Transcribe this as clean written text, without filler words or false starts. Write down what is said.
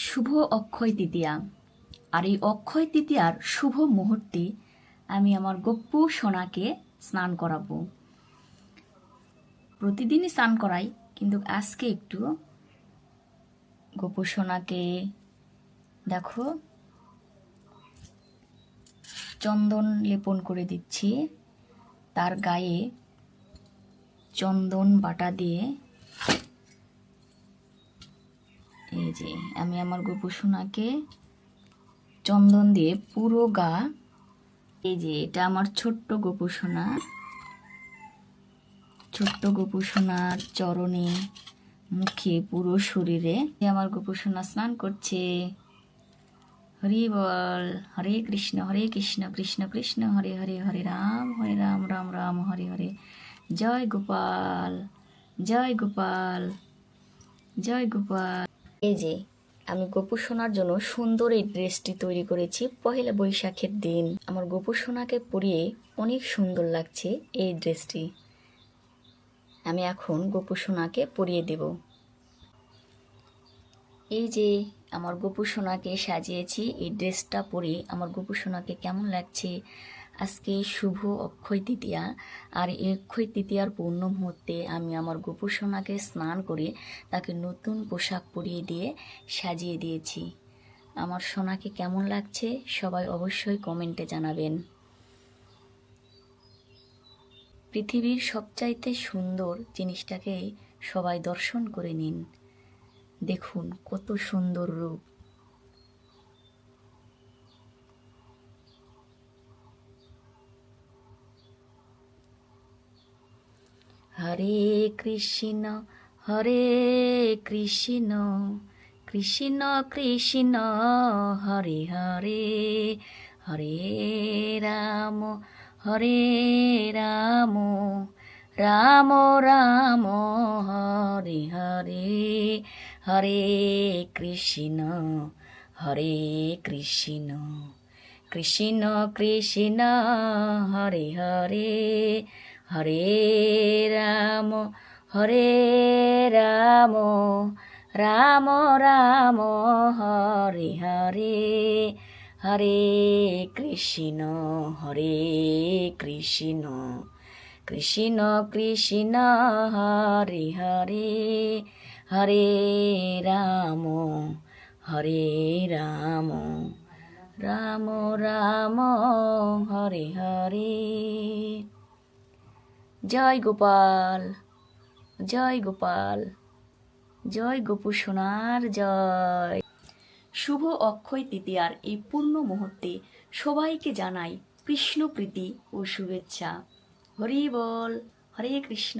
শুভ অক্ষয় তৃতীয়া। আর এই অক্ষয় তৃতীয়ার শুভ মুহূর্তে আমি আমার গপ্পু সোনাকে স্নান করাবো। প্রতিদিনই স্নান করাই, কিন্তু আজকে একটু গপ্পু সোনাকে দেখো চন্দন লেপন করে দিচ্ছি। তার গায়ে চন্দন বাটা দিয়ে এই যে আমি আমার গপ্পু সোনাকে চন্দন দিয়ে পুরো গা, এই যে এটা আমার ছোট্ট গপ্পু সোনা, ছোট্ট গপ্পু সোনার চরণে, মুখে, পুরো শরীরে আমার গপ্পু সোনা স্নান করছে। হরি বল, হরে কৃষ্ণ কৃষ্ণ কৃষ্ণ হরে হরে, হরে রাম রাম রাম হরে হরে। জয় গোপাল, জয় গোপাল, জয় গোপাল। এই যে আমি গপ্পু সোনার জন্য সুন্দর এই ড্রেসটি তৈরি করেছি পহেলা বৈশাখের দিন। আমার গপ্পু সোনাকে পরিয়ে অনেক সুন্দর লাগছে এই ড্রেসটি। আমি এখন গপ্পু সোনাকে পরিয়ে দেব। এই যে আমার গপ্পু সোনাকে সাজিয়েছি, এই ড্রেসটা পরে আমার গপ্পু সোনাকে কেমন লাগছে। আজকে শুভ অক্ষয় তৃতীয়া, আর এই অক্ষয় তৃতীয়ার পূর্ণ মুহূর্তে আমি আমার গপ্পু সোনাকে স্নান করে তাকে নতুন পোশাক পরিয়ে দিয়ে সাজিয়ে দিয়েছি। আমার সোনাকে কেমন লাগছে সবাই অবশ্যই কমেন্টে জানাবেন। পৃথিবীর সবচাইতে সুন্দর জিনিসটাকে সবাই দর্শন করে নিন। দেখুন কত সুন্দর রূপ। হরে কৃষ্ণ কৃষ্ণ কৃষ্ণ কৃষ্ণ হরে হরে, হরে রাম রাম রাম রাম হরে হরে, হরে কৃষ্ণ কৃষ্ণ কৃষ্ণ কৃষ্ণ হরে হরে, হরে রাম রাম রাম রাম হরে হরে, হরে কৃষ্ণ কৃষ্ণ কৃষ্ণ কৃষ্ণ হরে হরে, হরে রাম রাম রাম রাম হরে হরে। জয় গোপাল, জয় গোপাল, জয় গপ্পু সোনার জয়। শুভ অক্ষয় তৃতীয়ার এই পূর্ণ মুহূর্তে সবাইকে জানাই কৃষ্ণ প্রীতি ও শুভেচ্ছা। হরি বল, হরে কৃষ্ণ।